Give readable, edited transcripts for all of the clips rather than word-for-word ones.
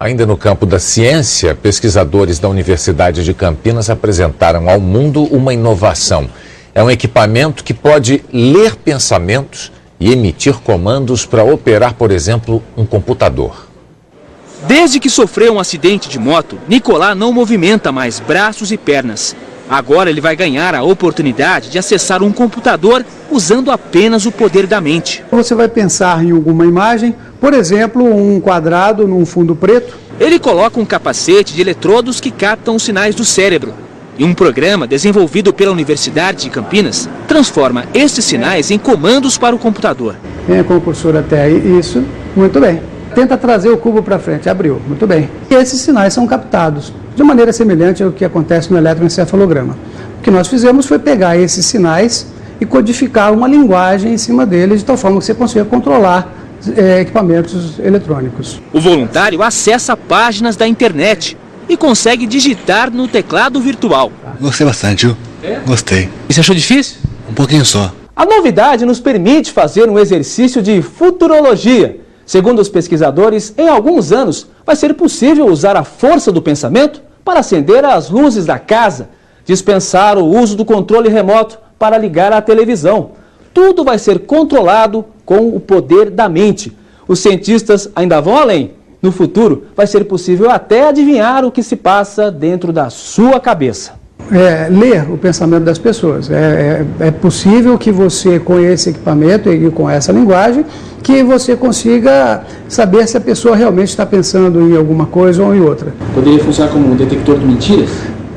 Ainda no campo da ciência, pesquisadores da Universidade de Campinas apresentaram ao mundo uma inovação. É um equipamento que pode ler pensamentos e emitir comandos para operar, por exemplo, um computador. Desde que sofreu um acidente de moto, Nicolás não movimenta mais braços e pernas. Agora ele vai ganhar a oportunidade de acessar um computador usando apenas o poder da mente. Você vai pensar em alguma imagem, por exemplo, um quadrado num fundo preto. Ele coloca um capacete de eletrodos que captam os sinais do cérebro. E um programa desenvolvido pela Universidade de Campinas transforma estes sinais em comandos para o computador. Venha com o cursor até aí, isso, muito bem. Tenta trazer o cubo para frente, abriu, muito bem. E esses sinais são captados de maneira semelhante ao que acontece no eletroencefalograma. O que nós fizemos foi pegar esses sinais e codificar uma linguagem em cima deles, de tal forma que você consiga controlar equipamentos eletrônicos. O voluntário acessa páginas da internet e consegue digitar no teclado virtual. Gostei bastante, viu? Gostei. E você achou difícil? Um pouquinho só. A novidade nos permite fazer um exercício de futurologia. Segundo os pesquisadores, em alguns anos vai ser possível usar a força do pensamento para acender as luzes da casa, dispensar o uso do controle remoto para ligar a televisão. Tudo vai ser controlado com o poder da mente. Os cientistas ainda vão além. No futuro, vai ser possível até adivinhar o que se passa dentro da sua cabeça. Ler o pensamento das pessoas. É possível que você, com esse equipamento e com essa linguagem, que você consiga saber se a pessoa realmente está pensando em alguma coisa ou em outra. Poderia funcionar como um detector de mentiras?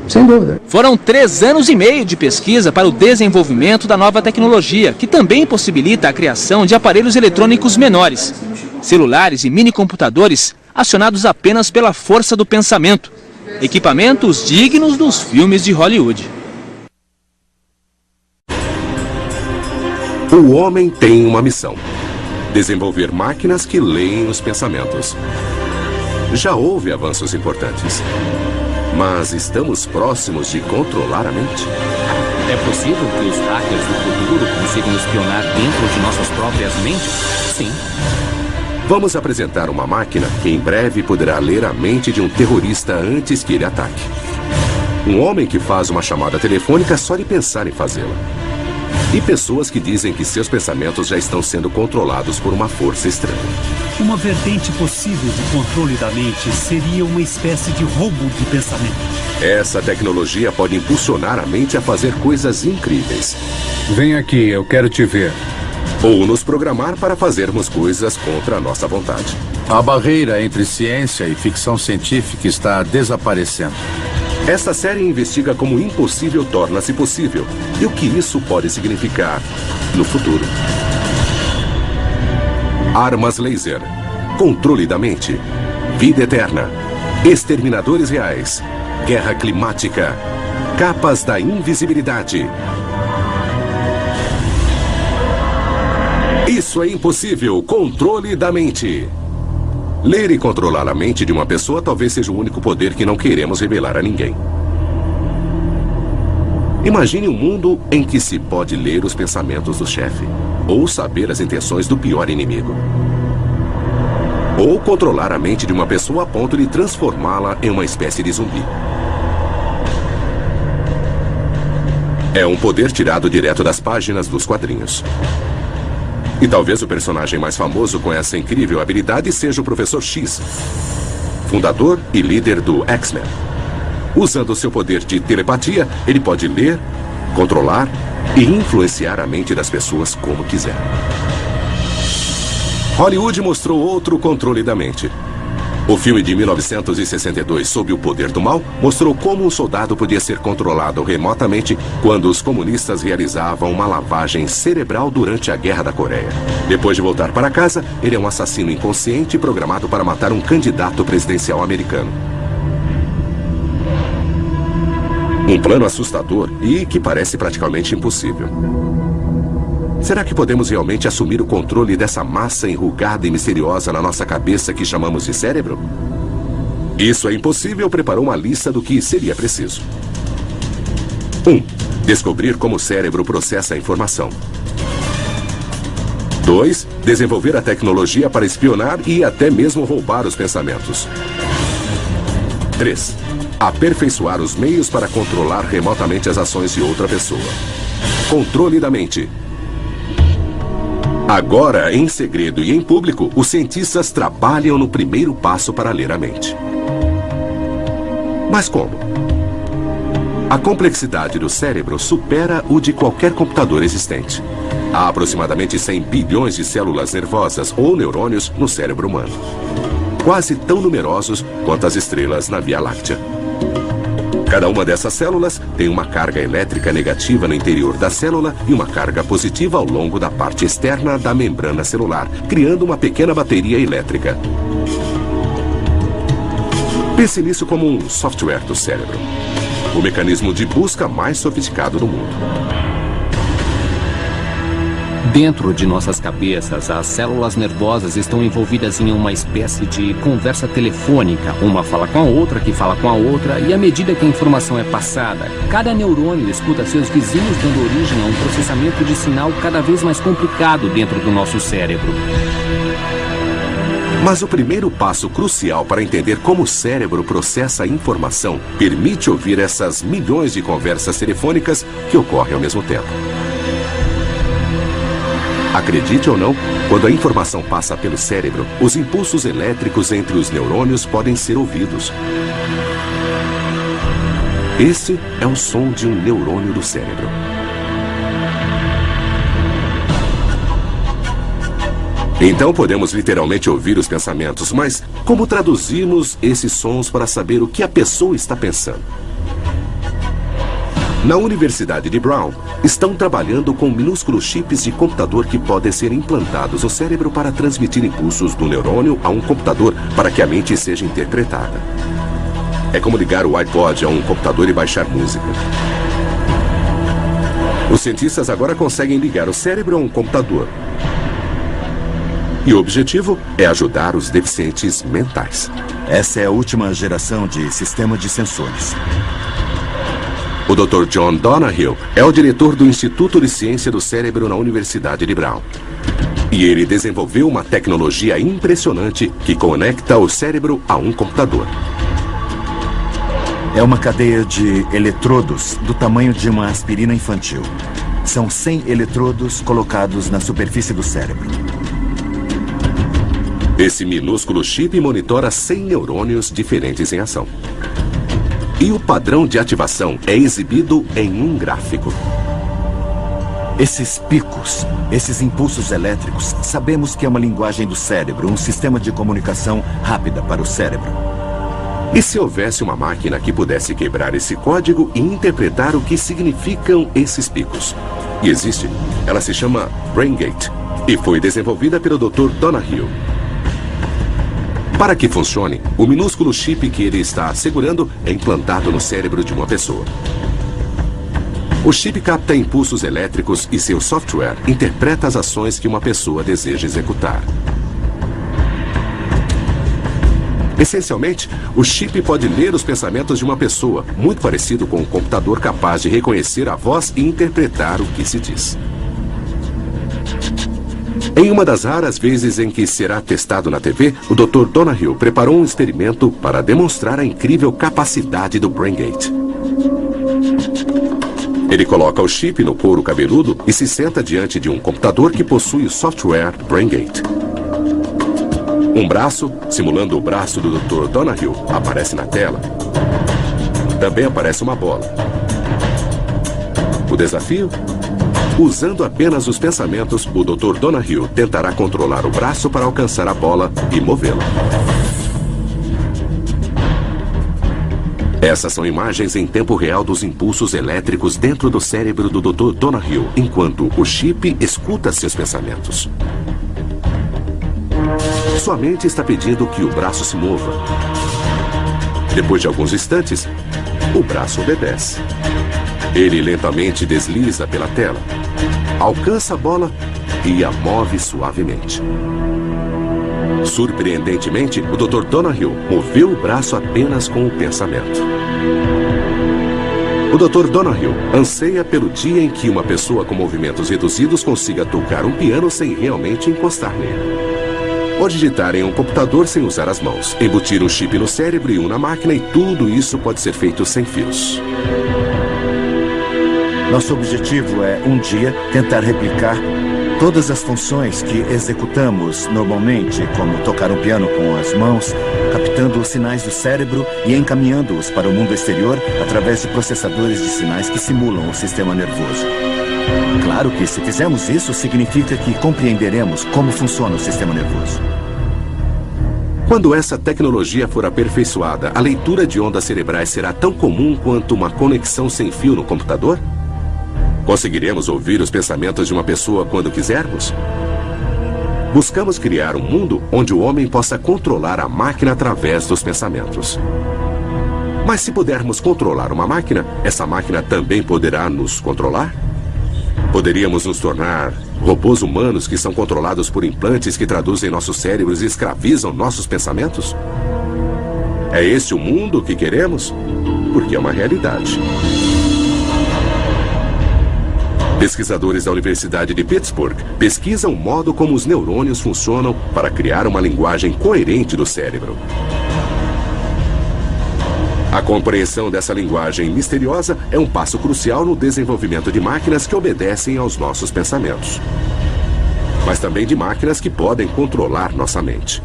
Sem dúvida. Foram 3 anos e meio de pesquisa para o desenvolvimento da nova tecnologia, que também possibilita a criação de aparelhos eletrônicos menores, celulares e minicomputadores acionados apenas pela força do pensamento. Equipamentos dignos dos filmes de Hollywood. O homem tem uma missão: desenvolver máquinas que leem os pensamentos. Já houve avanços importantes, mas estamos próximos de controlar a mente. É possível que os hackers do futuro consigam espionar dentro de nossas próprias mentes? Sim. Vamos apresentar uma máquina que em breve poderá ler a mente de um terrorista antes que ele ataque. Um homem que faz uma chamada telefônica só de pensar em fazê-la. E pessoas que dizem que seus pensamentos já estão sendo controlados por uma força estranha. Uma vertente possível de controle da mente seria uma espécie de roubo de pensamento. Essa tecnologia pode impulsionar a mente a fazer coisas incríveis. Vem aqui, eu quero te ver. Ou nos programar para fazermos coisas contra a nossa vontade. A barreira entre ciência e ficção científica está desaparecendo. Esta série investiga como o impossível torna-se possível e o que isso pode significar no futuro. Armas laser, controle da mente, vida eterna, exterminadores reais, guerra climática, capas da invisibilidade. Isso é impossível, controle da mente. Ler e controlar a mente de uma pessoa talvez seja o único poder que não queremos revelar a ninguém. Imagine um mundo em que se pode ler os pensamentos do chefe, ou saber as intenções do pior inimigo. Ou controlar a mente de uma pessoa a ponto de transformá-la em uma espécie de zumbi. É um poder tirado direto das páginas dos quadrinhos. E talvez o personagem mais famoso com essa incrível habilidade seja o Professor X, fundador e líder do X-Men. Usando seu poder de telepatia, ele pode ler, controlar e influenciar a mente das pessoas como quiser. Hollywood mostrou outro controle da mente. O filme de 1962, Sob o Poder do Mal, mostrou como um soldado podia ser controlado remotamente quando os comunistas realizavam uma lavagem cerebral durante a Guerra da Coreia. Depois de voltar para casa, ele é um assassino inconsciente programado para matar um candidato presidencial americano. Um plano assustador e que parece praticamente impossível. Será que podemos realmente assumir o controle dessa massa enrugada e misteriosa na nossa cabeça que chamamos de cérebro? Isso é impossível preparou uma lista do que seria preciso. 1. Descobrir como o cérebro processa a informação. 2. Desenvolver a tecnologia para espionar e até mesmo roubar os pensamentos. 3. Aperfeiçoar os meios para controlar remotamente as ações de outra pessoa. Controle da mente. Agora, em segredo e em público, os cientistas trabalham no primeiro passo para ler a mente. Mas como? A complexidade do cérebro supera o de qualquer computador existente. Há aproximadamente 100 bilhões de células nervosas ou neurônios no cérebro humano. Quase tão numerosos quanto as estrelas na Via Láctea. Cada uma dessas células tem uma carga elétrica negativa no interior da célula e uma carga positiva ao longo da parte externa da membrana celular, criando uma pequena bateria elétrica. Pense nisso como um software do cérebro. O mecanismo de busca mais sofisticado do mundo. Dentro de nossas cabeças, as células nervosas estão envolvidas em uma espécie de conversa telefônica. Uma fala com a outra, que fala com a outra, e à medida que a informação é passada, cada neurônio escuta seus vizinhos, dando origem a um processamento de sinal cada vez mais complicado dentro do nosso cérebro. Mas o primeiro passo crucial para entender como o cérebro processa a informação permite ouvir essas milhões de conversas telefônicas que ocorrem ao mesmo tempo. Acredite ou não, quando a informação passa pelo cérebro, os impulsos elétricos entre os neurônios podem ser ouvidos. Esse é o som de um neurônio do cérebro. Então podemos literalmente ouvir os pensamentos, mas como traduzimos esses sons para saber o que a pessoa está pensando? Na Universidade de Brown, estão trabalhando com minúsculos chips de computador que podem ser implantados no cérebro para transmitir impulsos do neurônio a um computador para que a mente seja interpretada. É como ligar o iPod a um computador e baixar música. Os cientistas agora conseguem ligar o cérebro a um computador. E o objetivo é ajudar os deficientes mentais. Essa é a última geração de sistema de sensores. O Dr. John Donoghue é o diretor do Instituto de Ciência do Cérebro na Universidade de Brown. E ele desenvolveu uma tecnologia impressionante que conecta o cérebro a um computador. É uma cadeia de eletrodos do tamanho de uma aspirina infantil. São 100 eletrodos colocados na superfície do cérebro. Esse minúsculo chip monitora 100 neurônios diferentes em ação. E o padrão de ativação é exibido em um gráfico. Esses picos, esses impulsos elétricos, sabemos que é uma linguagem do cérebro, um sistema de comunicação rápida para o cérebro. E se houvesse uma máquina que pudesse quebrar esse código e interpretar o que significam esses picos? E existe. Ela se chama BrainGate e foi desenvolvida pelo Dr. Donoghue. Para que funcione, o minúsculo chip que ele está segurando é implantado no cérebro de uma pessoa. O chip capta impulsos elétricos e seu software interpreta as ações que uma pessoa deseja executar. Essencialmente, o chip pode ler os pensamentos de uma pessoa, muito parecido com um computador capaz de reconhecer a voz e interpretar o que se diz. Em uma das raras vezes em que será testado na TV, o Dr. Donoghue preparou um experimento para demonstrar a incrível capacidade do BrainGate. Ele coloca o chip no couro cabeludo e se senta diante de um computador que possui o software BrainGate. Um braço, simulando o braço do Dr. Donoghue, aparece na tela. Também aparece uma bola. O desafio? Usando apenas os pensamentos, o Dr. Donoghue tentará controlar o braço para alcançar a bola e movê-la. Essas são imagens em tempo real dos impulsos elétricos dentro do cérebro do Dr. Donoghue, enquanto o chip escuta seus pensamentos. Sua mente está pedindo que o braço se mova. Depois de alguns instantes, o braço obedece. Ele lentamente desliza pela tela, alcança a bola e a move suavemente. Surpreendentemente, o Dr. Donoghue moveu o braço apenas com o pensamento. O Dr. Donahue anseia pelo dia em que uma pessoa com movimentos reduzidos consiga tocar um piano sem realmente encostar nele. Ou digitar em um computador sem usar as mãos, embutir um chip no cérebro e um na máquina, e tudo isso pode ser feito sem fios. Nosso objetivo é, um dia, tentar replicar todas as funções que executamos normalmente, como tocar um piano com as mãos, captando os sinais do cérebro e encaminhando-os para o mundo exterior através de processadores de sinais que simulam o sistema nervoso. Claro que, se fizermos isso, significa que compreenderemos como funciona o sistema nervoso. Quando essa tecnologia for aperfeiçoada, a leitura de ondas cerebrais será tão comum quanto uma conexão sem fio no computador? Conseguiremos ouvir os pensamentos de uma pessoa quando quisermos? Buscamos criar um mundo onde o homem possa controlar a máquina através dos pensamentos. Mas se pudermos controlar uma máquina, essa máquina também poderá nos controlar? Poderíamos nos tornar robôs humanos que são controlados por implantes que traduzem nossos cérebros e escravizam nossos pensamentos? É esse o mundo que queremos? Porque é uma realidade. Pesquisadores da Universidade de Pittsburgh pesquisam o modo como os neurônios funcionam para criar uma linguagem coerente do cérebro. A compreensão dessa linguagem misteriosa é um passo crucial no desenvolvimento de máquinas que obedecem aos nossos pensamentos, mas também de máquinas que podem controlar nossa mente.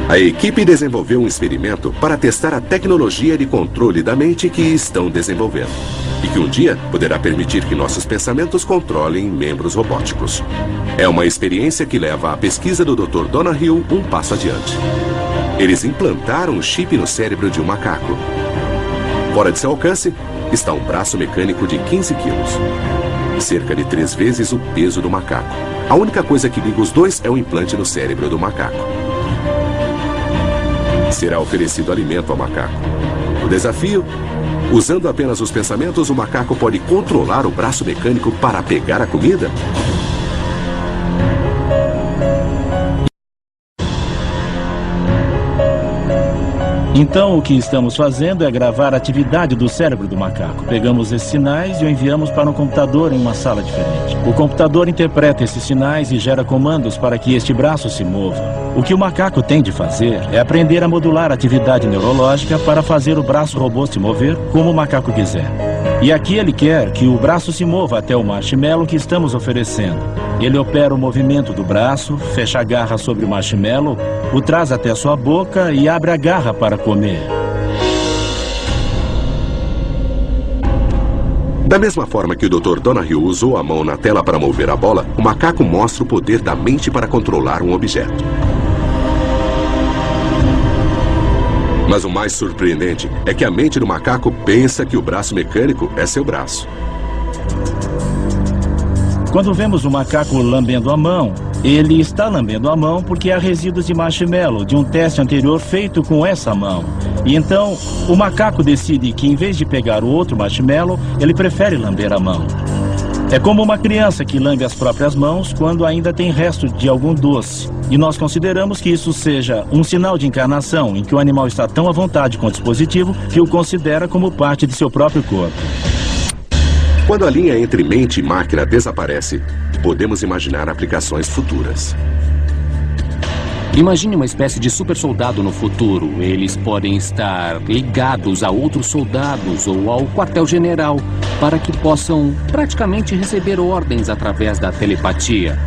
A equipe desenvolveu um experimento para testar a tecnologia de controle da mente que estão desenvolvendo, e que um dia poderá permitir que nossos pensamentos controlem membros robóticos. É uma experiência que leva a pesquisa do Dr. Donahue um passo adiante. Eles implantaram um chip no cérebro de um macaco. Fora de seu alcance está um braço mecânico de 15 quilos, cerca de 3 vezes o peso do macaco. A única coisa que liga os dois é o implante no cérebro do macaco. Será oferecido alimento ao macaco. O desafio: usando apenas os pensamentos, o macaco pode controlar o braço mecânico para pegar a comida? Então, o que estamos fazendo é gravar a atividade do cérebro do macaco. Pegamos esses sinais e o enviamos para um computador em uma sala diferente. O computador interpreta esses sinais e gera comandos para que este braço se mova. O que o macaco tem de fazer é aprender a modular a atividade neurológica para fazer o braço robô se mover como o macaco quiser. E aqui ele quer que o braço se mova até o marshmallow que estamos oferecendo. Ele opera o movimento do braço, fecha a garra sobre o marshmallow, o traz até sua boca e abre a garra para comer. Da mesma forma que o Dr. Donahue usou a mão na tela para mover a bola, o macaco mostra o poder da mente para controlar um objeto. Mas o mais surpreendente é que a mente do macaco pensa que o braço mecânico é seu braço. Quando vemos o macaco lambendo a mão, ele está lambendo a mão porque há resíduos de marshmallow de um teste anterior feito com essa mão. E então, o macaco decide que, em vez de pegar o outro marshmallow, ele prefere lamber a mão. É como uma criança que lambe as próprias mãos quando ainda tem resto de algum doce. E nós consideramos que isso seja um sinal de encarnação, em que o animal está tão à vontade com o dispositivo que o considera como parte de seu próprio corpo. Quando a linha entre mente e máquina desaparece, podemos imaginar aplicações futuras. Imagine uma espécie de super soldado no futuro. Eles podem estar ligados a outros soldados ou ao quartel-general para que possam praticamente receber ordens através da telepatia.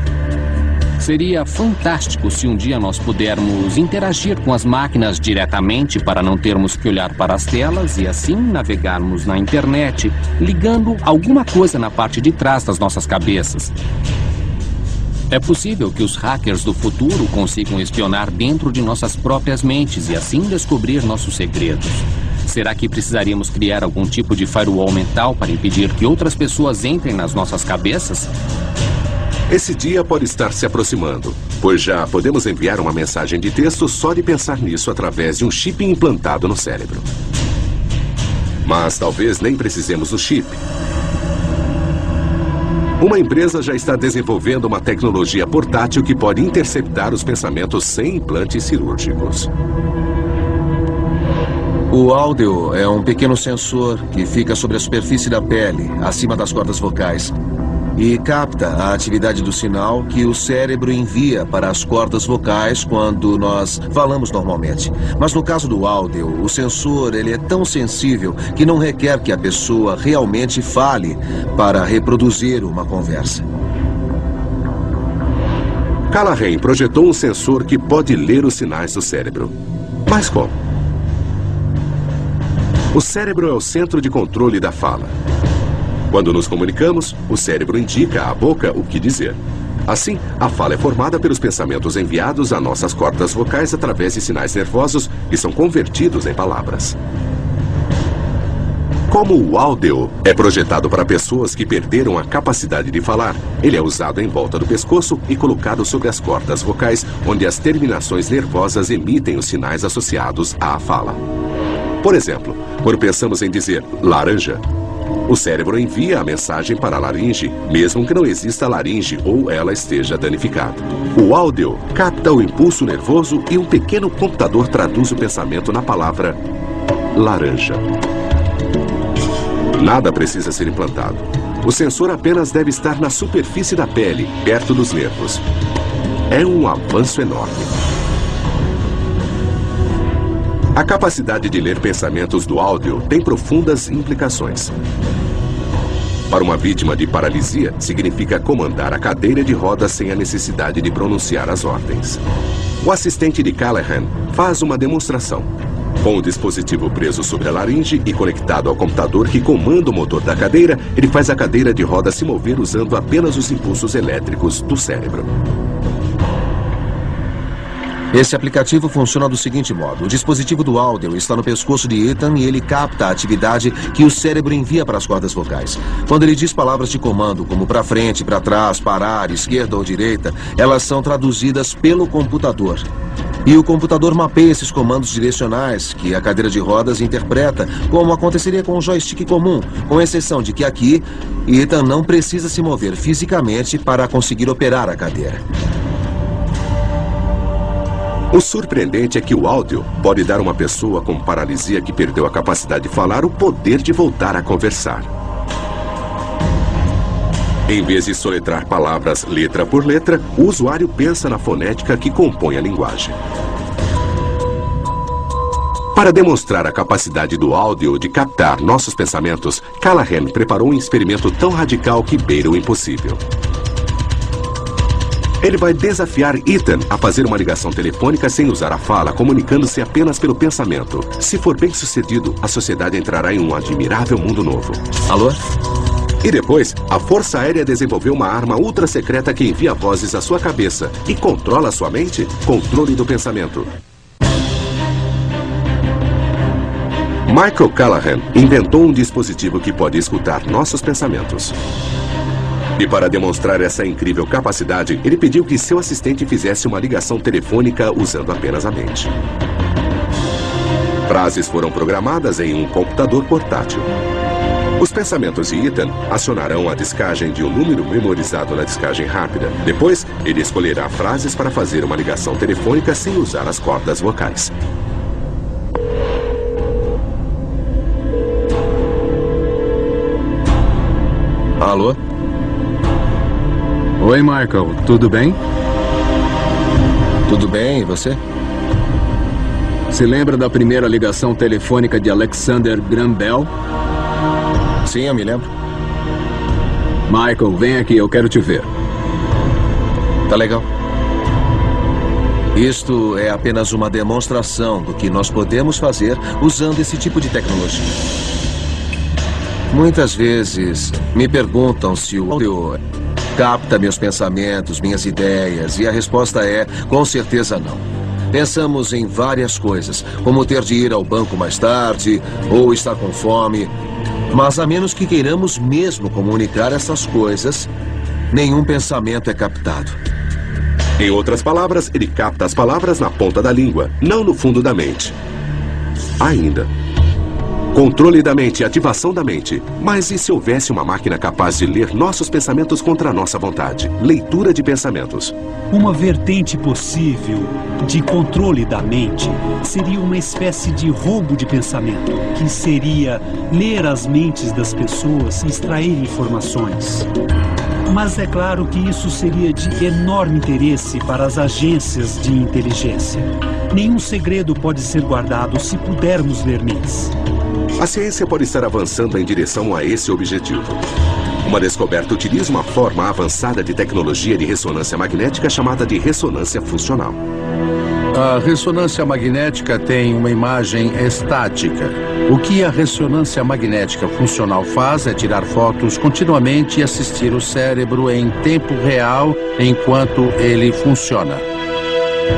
Seria fantástico se um dia nós pudermos interagir com as máquinas diretamente para não termos que olhar para as telas e assim navegarmos na internet, ligando alguma coisa na parte de trás das nossas cabeças. É possível que os hackers do futuro consigam espionar dentro de nossas próprias mentes e assim descobrir nossos segredos. Será que precisaríamos criar algum tipo de firewall mental para impedir que outras pessoas entrem nas nossas cabeças? Esse dia pode estar se aproximando, pois já podemos enviar uma mensagem de texto só de pensar nisso através de um chip implantado no cérebro. Mas talvez nem precisemos do chip. Uma empresa já está desenvolvendo uma tecnologia portátil que pode interceptar os pensamentos sem implantes cirúrgicos. O áudio é um pequeno sensor que fica sobre a superfície da pele, acima das cordas vocais, e capta a atividade do sinal que o cérebro envia para as cordas vocais quando nós falamos normalmente. Mas no caso do áudio, o sensor ele é tão sensível que não requer que a pessoa realmente fale para reproduzir uma conversa. Callahan projetou um sensor que pode ler os sinais do cérebro. Mas como? O cérebro é o centro de controle da fala. Quando nos comunicamos, o cérebro indica à boca o que dizer. Assim, a fala é formada pelos pensamentos enviados a nossas cordas vocais através de sinais nervosos que são convertidos em palavras. Como o áudio é projetado para pessoas que perderam a capacidade de falar, ele é usado em volta do pescoço e colocado sobre as cordas vocais, onde as terminações nervosas emitem os sinais associados à fala. Por exemplo, quando pensamos em dizer laranja, o cérebro envia a mensagem para a laringe, mesmo que não exista laringe ou ela esteja danificada. O áudio capta o impulso nervoso e um pequeno computador traduz o pensamento na palavra laranja. Nada precisa ser implantado. O sensor apenas deve estar na superfície da pele, perto dos nervos. É um avanço enorme. A capacidade de ler pensamentos do áudio tem profundas implicações. Para uma vítima de paralisia, significa comandar a cadeira de rodas sem a necessidade de pronunciar as ordens. O assistente de Callahan faz uma demonstração. Com o dispositivo preso sobre a laringe e conectado ao computador que comanda o motor da cadeira, ele faz a cadeira de rodas se mover usando apenas os impulsos elétricos do cérebro. Esse aplicativo funciona do seguinte modo. O dispositivo do áudio está no pescoço de Ethan e ele capta a atividade que o cérebro envia para as cordas vocais. Quando ele diz palavras de comando, como para frente, para trás, parar, esquerda ou direita, elas são traduzidas pelo computador. E o computador mapeia esses comandos direcionais que a cadeira de rodas interpreta, como aconteceria com um joystick comum, com exceção de que aqui, Ethan não precisa se mover fisicamente para conseguir operar a cadeira. O surpreendente é que o áudio pode dar a uma pessoa com paralisia que perdeu a capacidade de falar o poder de voltar a conversar. Em vez de soletrar palavras letra por letra, o usuário pensa na fonética que compõe a linguagem. Para demonstrar a capacidade do áudio de captar nossos pensamentos, Callahan preparou um experimento tão radical que beira o impossível. Ele vai desafiar Ethan a fazer uma ligação telefônica sem usar a fala, comunicando-se apenas pelo pensamento. Se for bem sucedido, a sociedade entrará em um admirável mundo novo. Alô? E depois, a Força Aérea desenvolveu uma arma ultra secreta que envia vozes à sua cabeça e controla a sua mente? Controle do pensamento. Michael Callahan inventou um dispositivo que pode escutar nossos pensamentos. E para demonstrar essa incrível capacidade, ele pediu que seu assistente fizesse uma ligação telefônica usando apenas a mente. Frases foram programadas em um computador portátil. Os pensamentos de Ethan acionarão a descagem de um número memorizado na descagem rápida. Depois, ele escolherá frases para fazer uma ligação telefônica sem usar as cordas vocais. Alô? Oi, Michael. Tudo bem? Tudo bem, e você? Se lembra da primeira ligação telefônica de Alexander Graham Bell? Sim, eu me lembro. Michael, vem aqui, eu quero te ver. Tá legal. Isto é apenas uma demonstração do que nós podemos fazer usando esse tipo de tecnologia. Muitas vezes me perguntam se o áudio capta meus pensamentos, minhas ideias, e a resposta é, com certeza não. Pensamos em várias coisas, como ter de ir ao banco mais tarde, ou estar com fome, mas a menos que queiramos mesmo comunicar essas coisas, nenhum pensamento é captado. Em outras palavras, ele capta as palavras na ponta da língua, não no fundo da mente. Ainda. Controle da mente, ativação da mente. Mas e se houvesse uma máquina capaz de ler nossos pensamentos contra a nossa vontade? Leitura de pensamentos. Uma vertente possível de controle da mente seria uma espécie de roubo de pensamento, que seria ler as mentes das pessoas e extrair informações. Mas é claro que isso seria de enorme interesse para as agências de inteligência. Nenhum segredo pode ser guardado se pudermos ler mentes. A ciência pode estar avançando em direção a esse objetivo. Uma descoberta utiliza uma forma avançada de tecnologia de ressonância magnética chamada de ressonância funcional. A ressonância magnética tem uma imagem estática. O que a ressonância magnética funcional faz é tirar fotos continuamente e assistir o cérebro em tempo real enquanto ele funciona.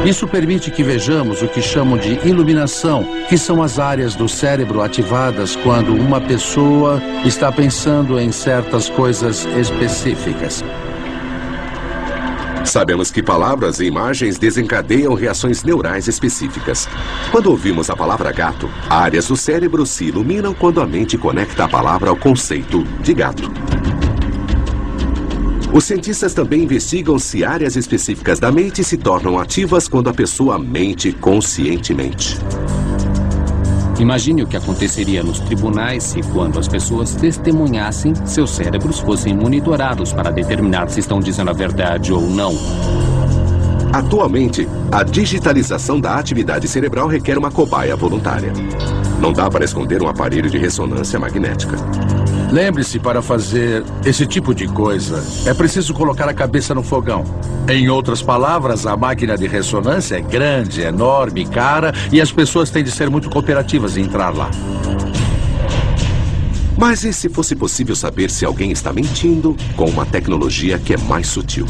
Isso permite que vejamos o que chamam de iluminação, que são as áreas do cérebro ativadas quando uma pessoa está pensando em certas coisas específicas. Sabemos que palavras e imagens desencadeiam reações neurais específicas. Quando ouvimos a palavra gato, áreas do cérebro se iluminam quando a mente conecta a palavra ao conceito de gato. Os cientistas também investigam se áreas específicas da mente se tornam ativas quando a pessoa mente conscientemente. Imagine o que aconteceria nos tribunais se, quando as pessoas testemunhassem, seus cérebros fossem monitorados para determinar se estão dizendo a verdade ou não. Atualmente, a digitalização da atividade cerebral requer uma cobaia voluntária. Não dá para esconder um aparelho de ressonância magnética. Lembre-se, para fazer esse tipo de coisa, é preciso colocar a cabeça no fogão. Em outras palavras, a máquina de ressonância é grande, enorme, cara, e as pessoas têm de ser muito cooperativas em entrar lá. Mas e se fosse possível saber se alguém está mentindo com uma tecnologia que é mais sutil?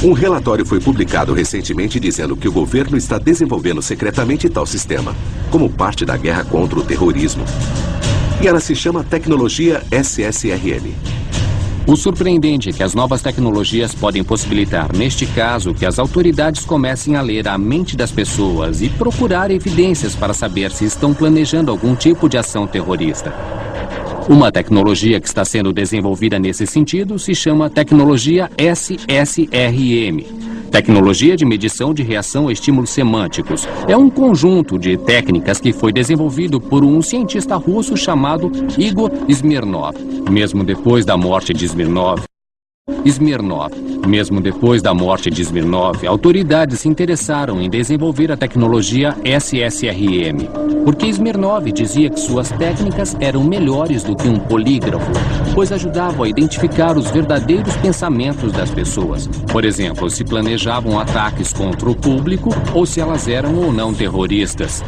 Um relatório foi publicado recentemente dizendo que o governo está desenvolvendo secretamente tal sistema, como parte da guerra contra o terrorismo. E ela se chama tecnologia SSRM. O surpreendente é que as novas tecnologias podem possibilitar, neste caso, que as autoridades comecem a ler a mente das pessoas e procurar evidências para saber se estão planejando algum tipo de ação terrorista. Uma tecnologia que está sendo desenvolvida nesse sentido se chama tecnologia SSRM. Tecnologia de medição de reação a estímulos semânticos. É um conjunto de técnicas que foi desenvolvido por um cientista russo chamado Igor Smirnov. Mesmo depois da morte de Smirnov, autoridades se interessaram em desenvolver a tecnologia SSRM, porque Smirnov dizia que suas técnicas eram melhores do que um polígrafo, pois ajudavam a identificar os verdadeiros pensamentos das pessoas. Por exemplo, se planejavam ataques contra o público ou se elas eram ou não terroristas.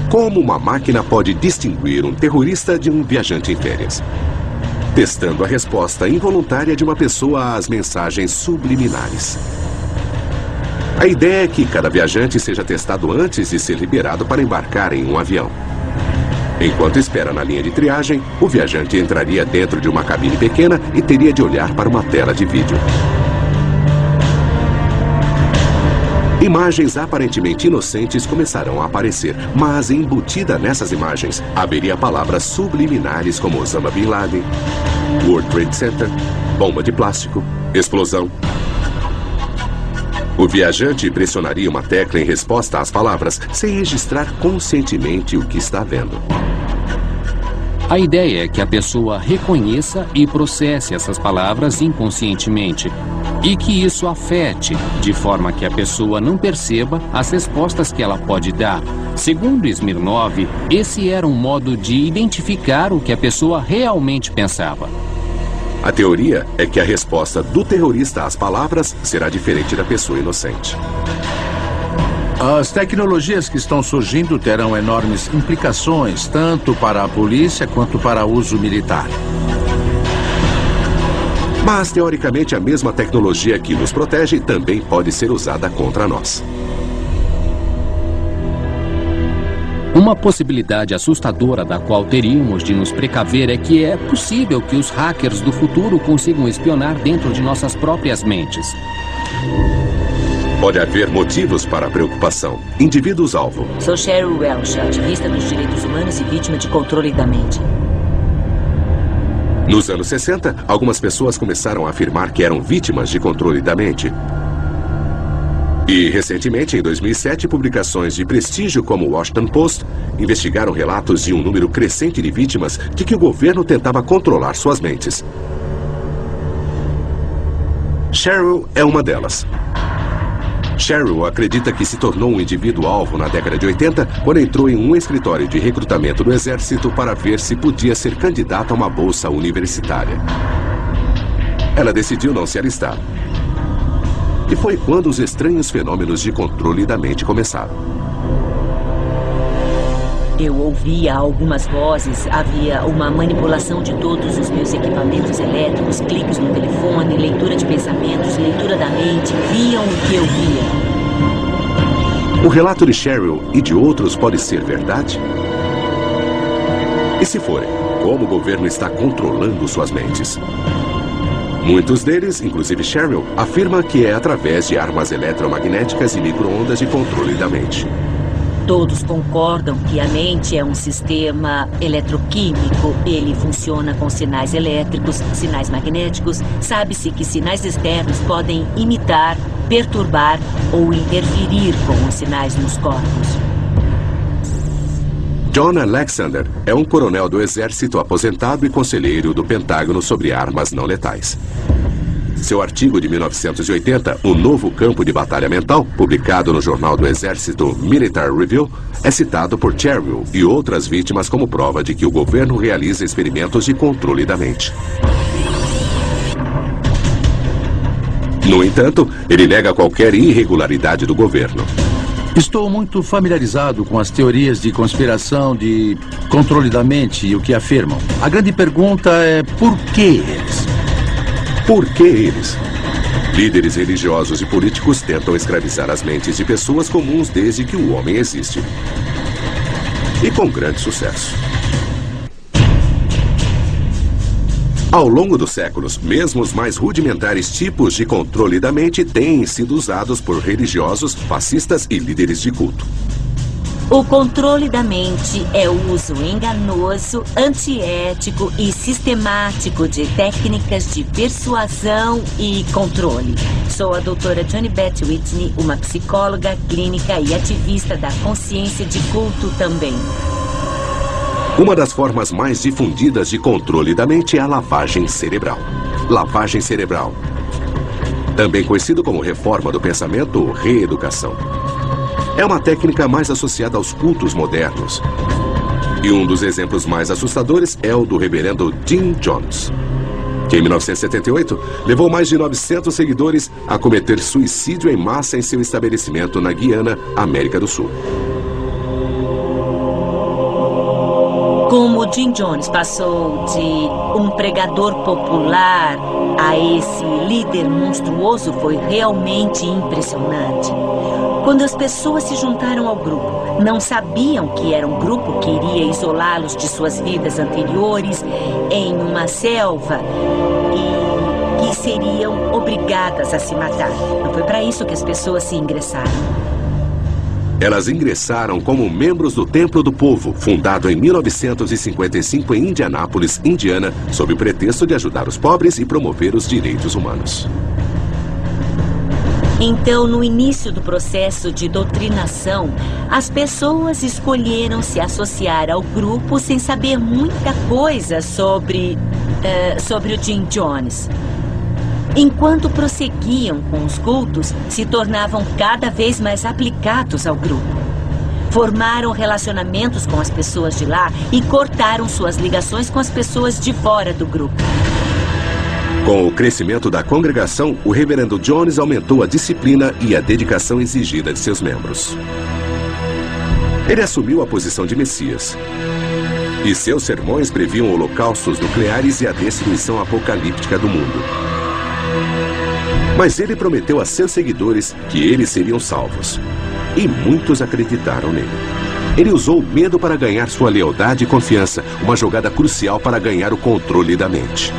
Como uma máquina pode distinguir um terrorista de um viajante em férias? Testando a resposta involuntária de uma pessoa às mensagens subliminares. A ideia é que cada viajante seja testado antes de ser liberado para embarcar em um avião. Enquanto espera na linha de triagem, o viajante entraria dentro de uma cabine pequena e teria de olhar para uma tela de vídeo. Imagens aparentemente inocentes começarão a aparecer, mas embutida nessas imagens haveria palavras subliminares como Osama Bin Laden, World Trade Center, bomba de plástico, explosão. O viajante pressionaria uma tecla em resposta às palavras, sem registrar conscientemente o que está vendo. A ideia é que a pessoa reconheça e processe essas palavras inconscientemente, e que isso afete, de forma que a pessoa não perceba as respostas que ela pode dar. Segundo Smirnov, esse era um modo de identificar o que a pessoa realmente pensava. A teoria é que a resposta do terrorista às palavras será diferente da pessoa inocente. As tecnologias que estão surgindo terão enormes implicações, tanto para a polícia quanto para uso militar. Mas, teoricamente, a mesma tecnologia que nos protege também pode ser usada contra nós. Uma possibilidade assustadora da qual teríamos de nos precaver é que é possível que os hackers do futuro consigam espionar dentro de nossas próprias mentes. Pode haver motivos para a preocupação. Indivíduos-alvo. Sou Cheryl Welch, ativista dos direitos humanos e vítima de controle da mente. Nos anos 60, algumas pessoas começaram a afirmar que eram vítimas de controle da mente. E, recentemente, em 2007, publicações de prestígio como o Washington Post investigaram relatos de um número crescente de vítimas de que o governo tentava controlar suas mentes. Cheryl é uma delas. Cheryl acredita que se tornou um indivíduo-alvo na década de 80 quando entrou em um escritório de recrutamento do Exército para ver se podia ser candidata a uma bolsa universitária. Ela decidiu não se alistar. E foi quando os estranhos fenômenos de controle da mente começaram. Eu ouvia algumas vozes, havia uma manipulação de todos os meus equipamentos elétricos, cliques no telefone, leitura de pensamentos, leitura da mente, viam o que eu via. O relato de Cheryl e de outros pode ser verdade? E se forem, como o governo está controlando suas mentes? Muitos deles, inclusive Cheryl, afirmam que é através de armas eletromagnéticas e micro-ondas de controle da mente. Todos concordam que a mente é um sistema eletroquímico. Ele funciona com sinais elétricos, sinais magnéticos. Sabe-se que sinais externos podem imitar, perturbar ou interferir com os sinais nos corpos. John Alexander é um coronel do Exército aposentado e conselheiro do Pentágono sobre armas não letais. Seu artigo de 1980, O Novo Campo de Batalha Mental, publicado no jornal do Exército Military Review, é citado por Cheryl e outras vítimas como prova de que o governo realiza experimentos de controle da mente. No entanto, ele nega qualquer irregularidade do governo. Estou muito familiarizado com as teorias de conspiração, de controle da mente e o que afirmam. A grande pergunta é por que eles? Por que eles? Líderes religiosos e políticos tentam escravizar as mentes de pessoas comuns desde que o homem existe. E com grande sucesso. Ao longo dos séculos, mesmo os mais rudimentares tipos de controle da mente têm sido usados por religiosos, fascistas e líderes de culto. O controle da mente é o uso enganoso, antiético e sistemático de técnicas de persuasão e controle. Sou a doutora Johnny Beth Whitney, uma psicóloga clínica e ativista da consciência de culto também. Uma das formas mais difundidas de controle da mente é a lavagem cerebral. Lavagem cerebral, também conhecido como reforma do pensamento ou reeducação. É uma técnica mais associada aos cultos modernos. E um dos exemplos mais assustadores é o do reverendo Jim Jones, que em 1978 levou mais de 900 seguidores a cometer suicídio em massa em seu estabelecimento na Guiana, América do Sul. Como Jim Jones passou de um pregador popular a esse líder monstruoso foi realmente impressionante. Quando as pessoas se juntaram ao grupo, não sabiam que era um grupo que iria isolá-los de suas vidas anteriores em uma selva e que seriam obrigadas a se matar. Não foi para isso que as pessoas se ingressaram. Elas ingressaram como membros do Templo do Povo, fundado em 1955 em Indianápolis, Indiana, sob o pretexto de ajudar os pobres e promover os direitos humanos. Então, no início do processo de doutrinação, as pessoas escolheram se associar ao grupo sem saber muita coisa sobre o Jim Jones. Enquanto prosseguiam com os cultos, se tornavam cada vez mais aplicados ao grupo. Formaram relacionamentos com as pessoas de lá e cortaram suas ligações com as pessoas de fora do grupo. Com o crescimento da congregação, o reverendo Jones aumentou a disciplina e a dedicação exigida de seus membros. Ele assumiu a posição de Messias. E seus sermões previam holocaustos nucleares e a destruição apocalíptica do mundo. Mas ele prometeu a seus seguidores que eles seriam salvos. E muitos acreditaram nele. Ele usou o medo para ganhar sua lealdade e confiança, uma jogada crucial para ganhar o controle da mente.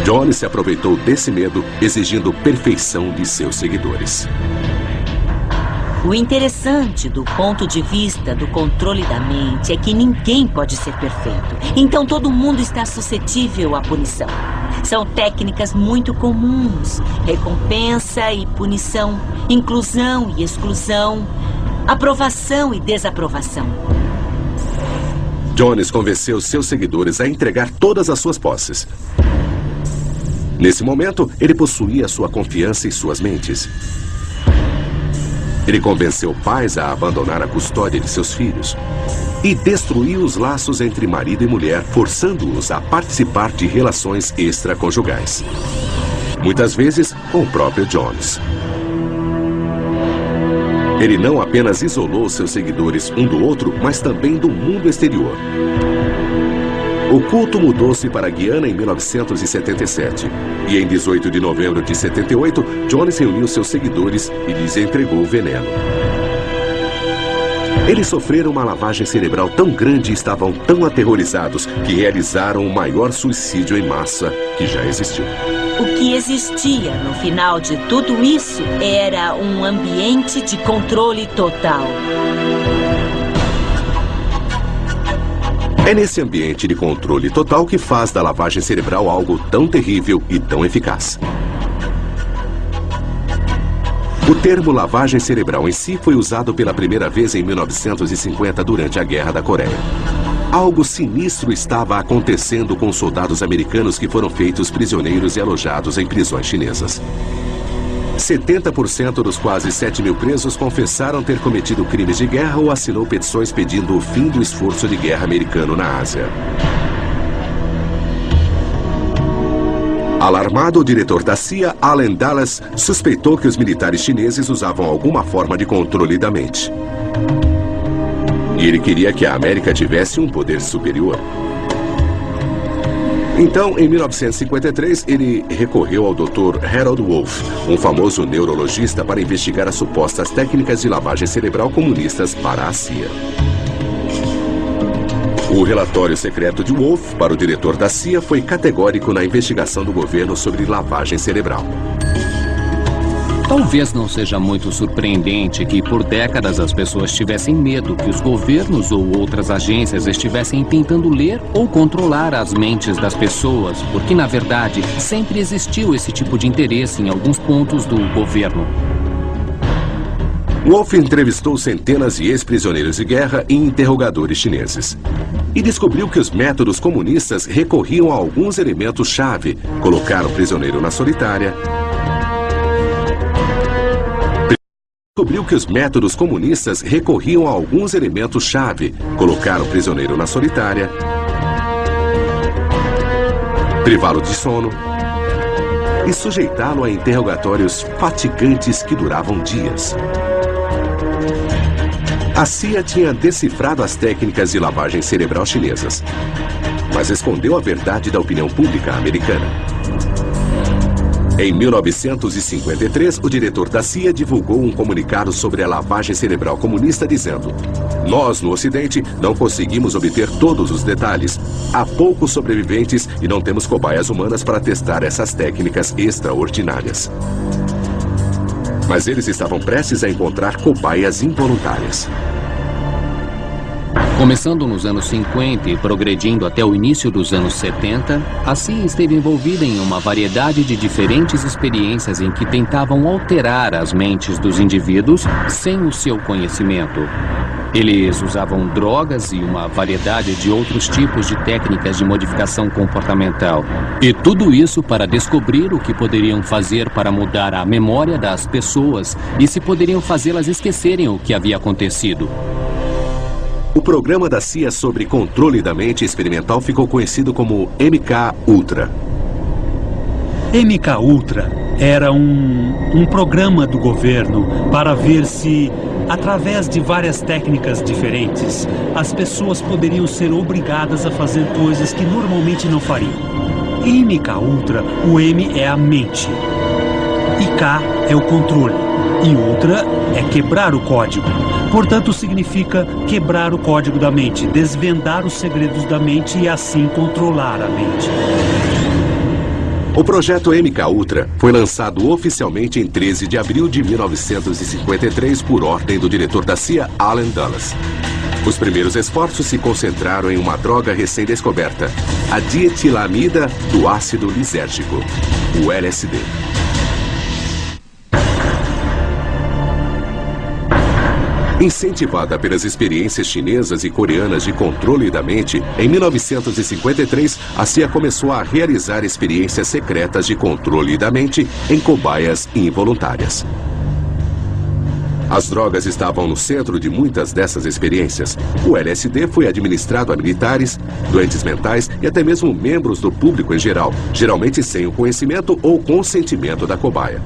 Jones se aproveitou desse medo, exigindo perfeição de seus seguidores. O interessante do ponto de vista do controle da mente é que ninguém pode ser perfeito. Então todo mundo está suscetível à punição. São técnicas muito comuns: recompensa e punição, inclusão e exclusão, aprovação e desaprovação. Jones convenceu seus seguidores a entregar todas as suas posses. Nesse momento, ele possuía sua confiança em suas mentes. Ele convenceu pais a abandonar a custódia de seus filhos e destruiu os laços entre marido e mulher, forçando-os a participar de relações extraconjugais. Muitas vezes com o próprio Jones. Ele não apenas isolou seus seguidores um do outro, mas também do mundo exterior. O culto mudou-se para a Guiana em 1977. E em 18 de novembro de 78, Jones reuniu seus seguidores e lhes entregou o veneno. Eles sofreram uma lavagem cerebral tão grande e estavam tão aterrorizados que realizaram o maior suicídio em massa que já existiu. O que existia no final de tudo isso era um ambiente de controle total. É nesse ambiente de controle total que faz da lavagem cerebral algo tão terrível e tão eficaz. O termo lavagem cerebral em si foi usado pela primeira vez em 1950 durante a Guerra da Coreia. Algo sinistro estava acontecendo com soldados americanos que foram feitos prisioneiros e alojados em prisões chinesas. 70% dos quase 7 mil presos confessaram ter cometido crimes de guerra ou assinou petições pedindo o fim do esforço de guerra americano na Ásia. Alarmado, o diretor da CIA, Allen Dulles, suspeitou que os militares chineses usavam alguma forma de controle da mente. E ele queria que a América tivesse um poder superior. Então, em 1953, ele recorreu ao Dr. Harold Wolff, um famoso neurologista, para investigar as supostas técnicas de lavagem cerebral comunistas para a CIA. O relatório secreto de Wolff para o diretor da CIA foi categórico na investigação do governo sobre lavagem cerebral. Talvez não seja muito surpreendente que por décadas as pessoas tivessem medo que os governos ou outras agências estivessem tentando ler ou controlar as mentes das pessoas, porque na verdade sempre existiu esse tipo de interesse em alguns pontos do governo. Wolff entrevistou centenas de ex-prisioneiros de guerra e interrogadores chineses. E descobriu que os métodos comunistas recorriam a alguns elementos-chave: colocar o prisioneiro na solitária. Descobriu que os métodos comunistas recorriam a alguns elementos-chave: colocar o prisioneiro na solitária, privá-lo de sono e sujeitá-lo a interrogatórios fatigantes que duravam dias. A CIA tinha decifrado as técnicas de lavagem cerebral chinesas, mas escondeu a verdade da opinião pública americana. Em 1953, o diretor da CIA divulgou um comunicado sobre a lavagem cerebral comunista dizendo: "Nós, no Ocidente, não conseguimos obter todos os detalhes. Há poucos sobreviventes e não temos cobaias humanas para testar essas técnicas extraordinárias." Mas eles estavam prestes a encontrar cobaias involuntárias. Começando nos anos 50 e progredindo até o início dos anos 70, a CIA esteve envolvida em uma variedade de diferentes experiências em que tentavam alterar as mentes dos indivíduos sem o seu conhecimento. Eles usavam drogas e uma variedade de outros tipos de técnicas de modificação comportamental. E tudo isso para descobrir o que poderiam fazer para mudar a memória das pessoas e se poderiam fazê-las esquecerem o que havia acontecido. O programa da CIA sobre controle da mente experimental ficou conhecido como MK-Ultra. MK-Ultra era um programa do governo para ver se, através de várias técnicas diferentes, as pessoas poderiam ser obrigadas a fazer coisas que normalmente não fariam. Em MK-Ultra, o M é a mente, e K é o controle, e Ultra é quebrar o código. Portanto, significa quebrar o código da mente, desvendar os segredos da mente e assim controlar a mente. O projeto MK-Ultra foi lançado oficialmente em 13 de abril de 1953 por ordem do diretor da CIA, Allen Dulles. Os primeiros esforços se concentraram em uma droga recém-descoberta, a dietilamida do ácido lisérgico, o LSD. Incentivada pelas experiências chinesas e coreanas de controle da mente, em 1953, a CIA começou a realizar experiências secretas de controle da mente em cobaias involuntárias. As drogas estavam no centro de muitas dessas experiências. O LSD foi administrado a militares, doentes mentais e até mesmo membros do público em geral, geralmente sem o conhecimento ou consentimento da cobaia.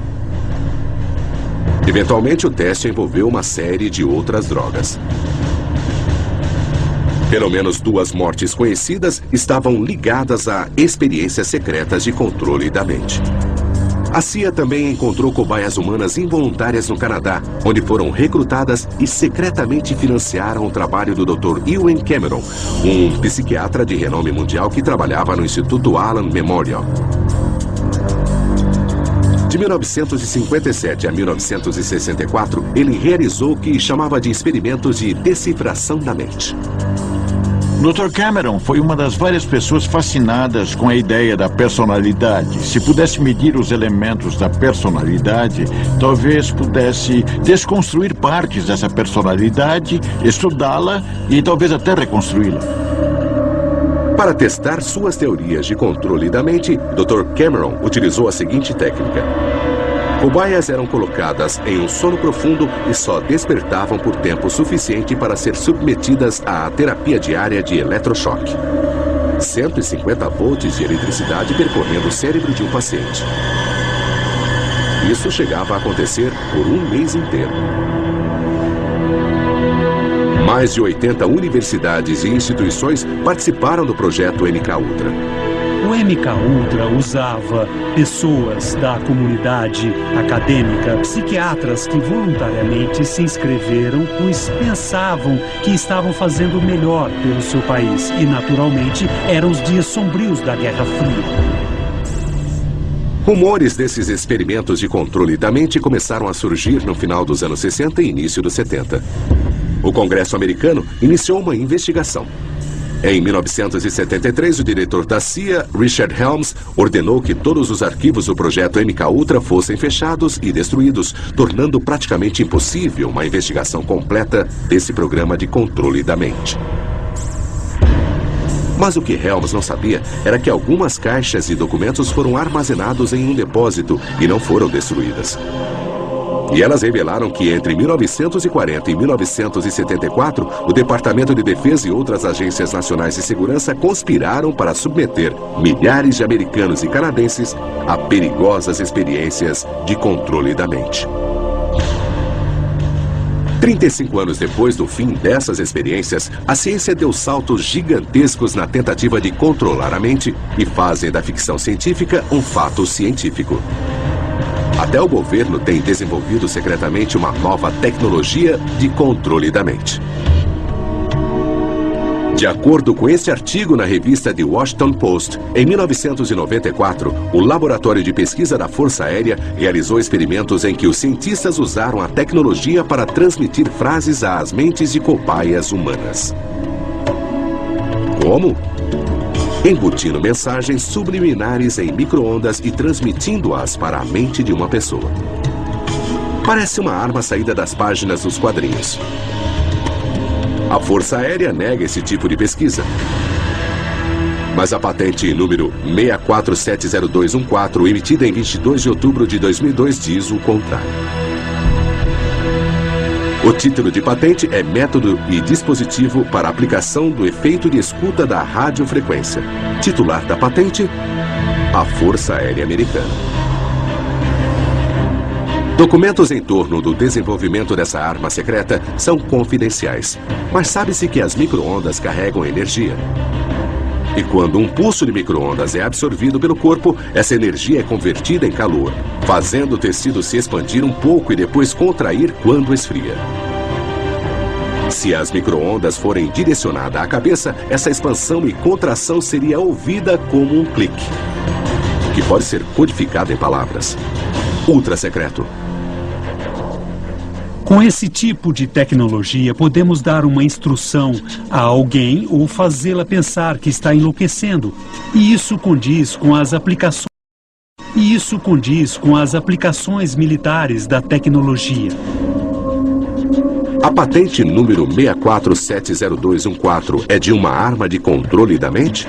Eventualmente, o teste envolveu uma série de outras drogas. Pelo menos 2 mortes conhecidas estavam ligadas a experiências secretas de controle da mente. A CIA também encontrou cobaias humanas involuntárias no Canadá, onde foram recrutadas e secretamente financiaram o trabalho do Dr. Ewen Cameron, um psiquiatra de renome mundial que trabalhava no Instituto Allen Memorial. De 1957 a 1964, ele realizou o que chamava de experimentos de decifração da mente. Dr. Cameron foi uma das várias pessoas fascinadas com a ideia da personalidade. Se pudesse medir os elementos da personalidade, talvez pudesse desconstruir partes dessa personalidade, estudá-la e talvez até reconstruí-la. Para testar suas teorias de controle da mente, Dr. Cameron utilizou a seguinte técnica. Cobaias eram colocadas em um sono profundo e só despertavam por tempo suficiente para ser submetidas à terapia diária de eletrochoque. 150 volts de eletricidade percorrendo o cérebro de um paciente. Isso chegava a acontecer por um mês inteiro. Mais de 80 universidades e instituições participaram do projeto MK-Ultra. O MK-Ultra usava pessoas da comunidade acadêmica, psiquiatras que voluntariamente se inscreveram, pois pensavam que estavam fazendo o melhor pelo seu país. E, naturalmente, eram os dias sombrios da Guerra Fria. Rumores desses experimentos de controle da mente começaram a surgir no final dos anos 60 e início dos 70. O Congresso americano iniciou uma investigação. Em 1973, o diretor da CIA, Richard Helms, ordenou que todos os arquivos do projeto MK-Ultra fossem fechados e destruídos, tornando praticamente impossível uma investigação completa desse programa de controle da mente. Mas o que Helms não sabia era que algumas caixas e documentos foram armazenados em um depósito e não foram destruídas. E elas revelaram que entre 1940 e 1974, o Departamento de Defesa e outras agências nacionais de segurança conspiraram para submeter milhares de americanos e canadenses a perigosas experiências de controle da mente. 35 anos depois do fim dessas experiências, a ciência deu saltos gigantescos na tentativa de controlar a mente e fazem da ficção científica um fato científico. Até o governo tem desenvolvido secretamente uma nova tecnologia de controle da mente. De acordo com este artigo na revista The Washington Post, em 1994, o Laboratório de Pesquisa da Força Aérea realizou experimentos em que os cientistas usaram a tecnologia para transmitir frases às mentes de cobaias humanas. Como? Embutindo mensagens subliminares em micro-ondas e transmitindo-as para a mente de uma pessoa. Parece uma arma saída das páginas dos quadrinhos. A Força Aérea nega esse tipo de pesquisa. Mas a patente número 647014, emitida em 22 de outubro de 2002, diz o contrário. O título de patente é Método e Dispositivo para Aplicação do Efeito de Escuta da Radiofrequência. Titular da patente, a Força Aérea Americana. Documentos em torno do desenvolvimento dessa arma secreta são confidenciais, mas sabe-se que as micro-ondas carregam energia. E quando um pulso de micro-ondas é absorvido pelo corpo, essa energia é convertida em calor, fazendo o tecido se expandir um pouco e depois contrair quando esfria. Se as micro-ondas forem direcionadas à cabeça, essa expansão e contração seria ouvida como um clique. que pode ser codificado em palavras. Ultra secreto. Com esse tipo de tecnologia, podemos dar uma instrução a alguém ou fazê-la pensar que está enlouquecendo. E isso condiz com as aplicações militares da tecnologia. A patente número 6470214 é de uma arma de controle da mente?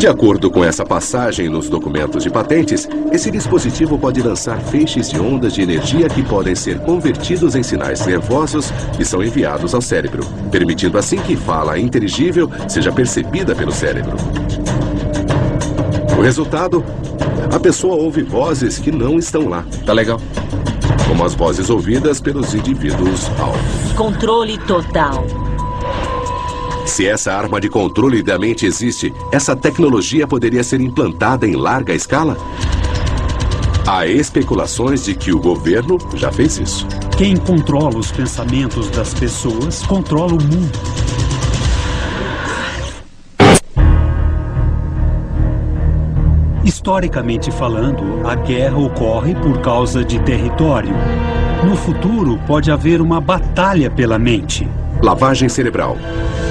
De acordo com essa passagem nos documentos de patentes, esse dispositivo pode lançar feixes de ondas de energia que podem ser convertidos em sinais nervosos e são enviados ao cérebro, permitindo assim que fala inteligível seja percebida pelo cérebro. O resultado? A pessoa ouve vozes que não estão lá. Tá legal. Como as vozes ouvidas pelos indivíduos alvos. Controle total. Se essa arma de controle da mente existe, essa tecnologia poderia ser implantada em larga escala? Há especulações de que o governo já fez isso. Quem controla os pensamentos das pessoas controla o mundo. Historicamente falando, a guerra ocorre por causa de território. No futuro, pode haver uma batalha pela mente. Lavagem cerebral.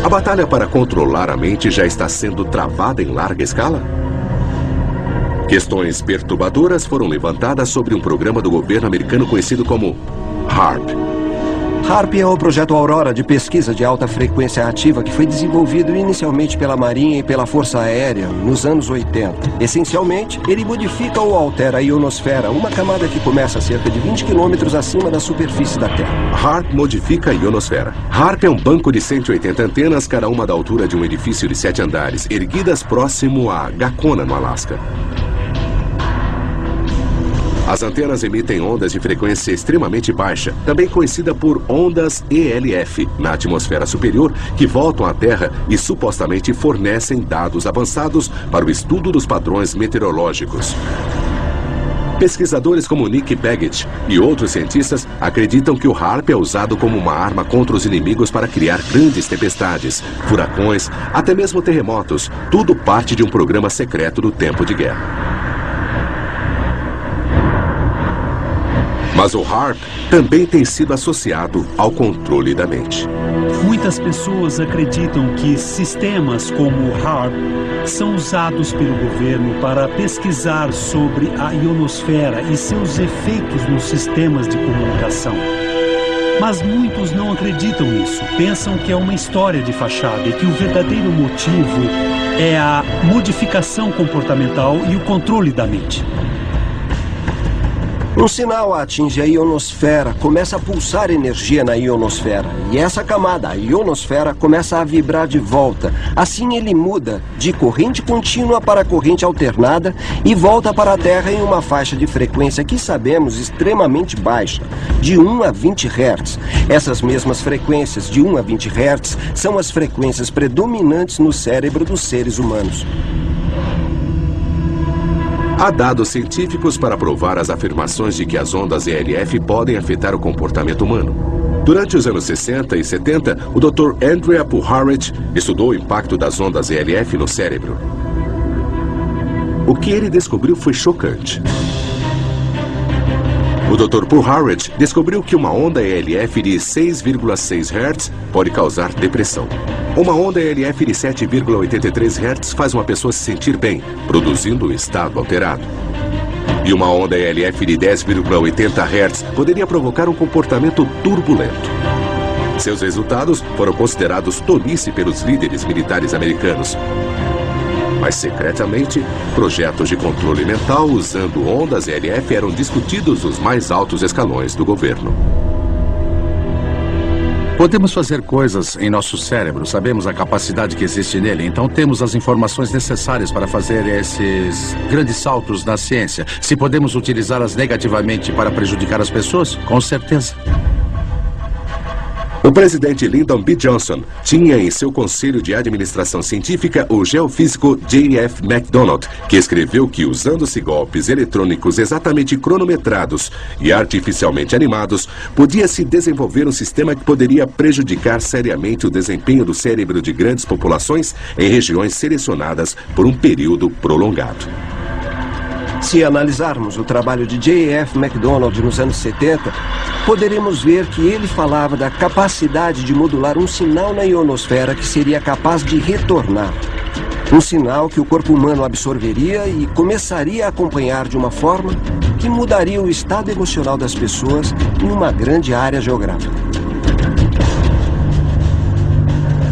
A batalha para controlar a mente já está sendo travada em larga escala? Questões perturbadoras foram levantadas sobre um programa do governo americano conhecido como HAARP. HAARP é o projeto Aurora de pesquisa de alta frequência ativa que foi desenvolvido inicialmente pela Marinha e pela Força Aérea nos anos 80. Essencialmente, ele modifica ou altera a ionosfera, uma camada que começa a cerca de 20 quilômetros acima da superfície da Terra. HAARP modifica a ionosfera. HAARP é um banco de 180 antenas, cada uma da altura de um edifício de 7 andares, erguidas próximo a Gacona, no Alasca. As antenas emitem ondas de frequência extremamente baixa, também conhecida por ondas ELF, na atmosfera superior, que voltam à Terra e supostamente fornecem dados avançados para o estudo dos padrões meteorológicos. Pesquisadores como Nick Baggett e outros cientistas acreditam que o HAARP é usado como uma arma contra os inimigos para criar grandes tempestades, furacões, até mesmo terremotos, tudo parte de um programa secreto do tempo de guerra. Mas o HAARP também tem sido associado ao controle da mente. Muitas pessoas acreditam que sistemas como o HAARP são usados pelo governo para pesquisar sobre a ionosfera e seus efeitos nos sistemas de comunicação. Mas muitos não acreditam nisso. Pensam que é uma história de fachada e que o verdadeiro motivo é a modificação comportamental e o controle da mente. Um sinal atinge a ionosfera, começa a pulsar energia na ionosfera. E essa camada, a ionosfera, começa a vibrar de volta. Assim ele muda de corrente contínua para corrente alternada e volta para a Terra em uma faixa de frequência que sabemos extremamente baixa, de 1 a 20 Hz. Essas mesmas frequências, de 1 a 20 Hz, são as frequências predominantes no cérebro dos seres humanos. Há dados científicos para provar as afirmações de que as ondas ELF podem afetar o comportamento humano. Durante os anos 60 e 70, o Dr. Andrea Puharich estudou o impacto das ondas ELF no cérebro. O que ele descobriu foi chocante. O Dr. Puharich descobriu que uma onda ELF de 6,6 Hz pode causar depressão. Uma onda ELF de 7,83 Hz faz uma pessoa se sentir bem, produzindo um estado alterado. E uma onda ELF de 10,80 Hz poderia provocar um comportamento turbulento. Seus resultados foram considerados tolice pelos líderes militares americanos. Mas, secretamente, projetos de controle mental usando ondas ELF eram discutidos nos mais altos escalões do governo. Podemos fazer coisas em nosso cérebro, sabemos a capacidade que existe nele, então temos as informações necessárias para fazer esses grandes saltos na ciência. Se podemos utilizá-las negativamente para prejudicar as pessoas, com certeza. O presidente Lyndon B. Johnson tinha em seu conselho de administração científica o geofísico J.F. MacDonald, que escreveu que, usando-se golpes eletrônicos exatamente cronometrados e artificialmente animados, podia-se desenvolver um sistema que poderia prejudicar seriamente o desempenho do cérebro de grandes populações em regiões selecionadas por um período prolongado. Se analisarmos o trabalho de J.F. MacDonald nos anos 70, poderemos ver que ele falava da capacidade de modular um sinal na ionosfera que seria capaz de retornar. Um sinal que o corpo humano absorveria e começaria a acompanhar de uma forma que mudaria o estado emocional das pessoas em uma grande área geográfica.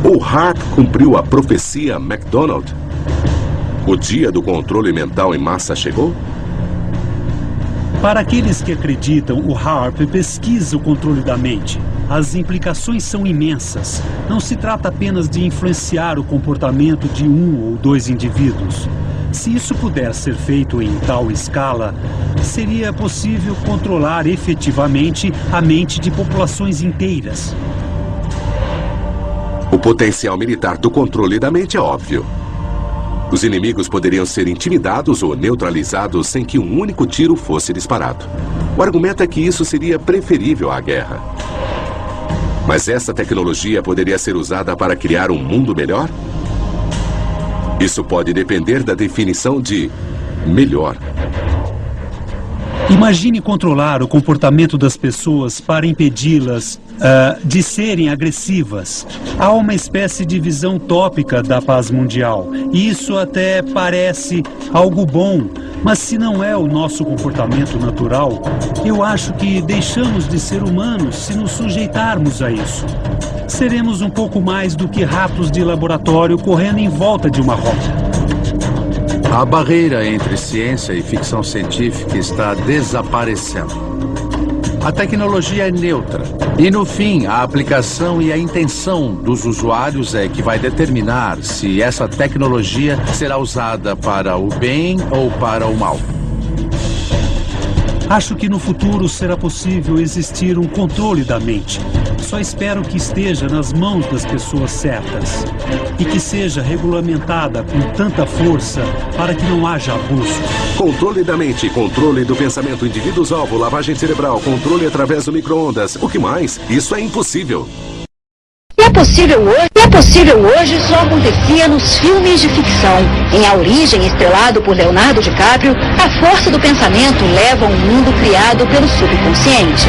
O HAARP cumpriu a profecia MacDonald? O dia do controle mental em massa chegou? Para aqueles que acreditam, o HAARP pesquisa o controle da mente. As implicações são imensas. Não se trata apenas de influenciar o comportamento de um ou dois indivíduos. Se isso puder ser feito em tal escala, seria possível controlar efetivamente a mente de populações inteiras. O potencial militar do controle da mente é óbvio. Os inimigos poderiam ser intimidados ou neutralizados sem que um único tiro fosse disparado. O argumento é que isso seria preferível à guerra. Mas essa tecnologia poderia ser usada para criar um mundo melhor? Isso pode depender da definição de melhor. Imagine controlar o comportamento das pessoas para impedi-las de serem agressivas. Há uma espécie de visão utópica da paz mundial. E isso até parece algo bom, mas se não é o nosso comportamento natural, eu acho que deixamos de ser humanos se nos sujeitarmos a isso. Seremos um pouco mais do que ratos de laboratório correndo em volta de uma roda. A barreira entre ciência e ficção científica está desaparecendo. A tecnologia é neutra. E, no fim, a aplicação e a intenção dos usuários é que vai determinar se essa tecnologia será usada para o bem ou para o mal. Acho que no futuro será possível existir um controle da mente. Só espero que esteja nas mãos das pessoas certas e que seja regulamentada com tanta força para que não haja abuso. Controle da mente, controle do pensamento, indivíduos-alvo, lavagem cerebral, controle através do micro-ondas. O que mais? Isso é impossível. É possível hoje só acontecia nos filmes de ficção. Em A Origem, estrelado por Leonardo DiCaprio, a força do pensamento leva a um mundo criado pelo subconsciente.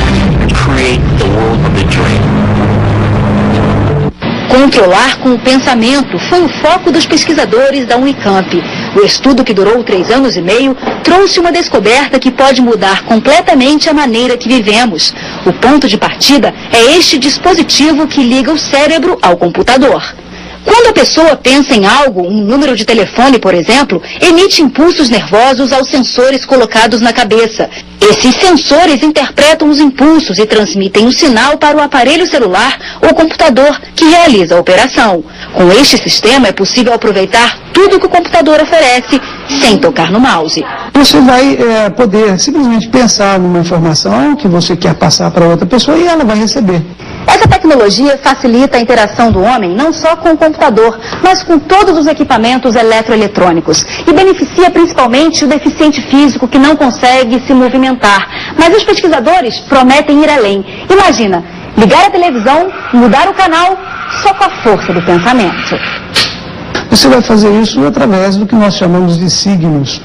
Controlar com o pensamento foi o foco dos pesquisadores da Unicamp. O estudo, que durou 3 anos e meio, trouxe uma descoberta que pode mudar completamente a maneira que vivemos. O ponto de partida é este dispositivo que liga o cérebro ao computador. Quando a pessoa pensa em algo, um número de telefone, por exemplo, emite impulsos nervosos aos sensores colocados na cabeça. Esses sensores interpretam os impulsos e transmitem o sinal para o aparelho celular ou computador que realiza a operação. Com este sistema é possível aproveitar tudo que o computador oferece sem tocar no mouse. Você vai poder simplesmente pensar numa informação que você quer passar para outra pessoa e ela vai receber. Essa tecnologia facilita a interação do homem não só com o computador, mas com todos os equipamentos eletroeletrônicos e beneficia principalmente o deficiente físico que não consegue se movimentar. Mas os pesquisadores prometem ir além. Imagina, ligar a televisão, mudar o canal, só com a força do pensamento. Você vai fazer isso através do que nós chamamos de signos.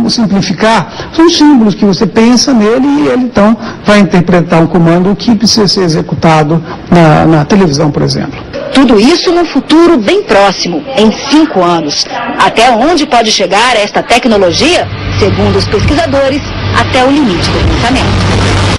Vou simplificar, são símbolos que você pensa nele e ele então vai interpretar um comando que precisa ser executado na televisão, por exemplo. Tudo isso num futuro bem próximo, em 5 anos. Até onde pode chegar esta tecnologia? Segundo os pesquisadores, até o limite do pensamento.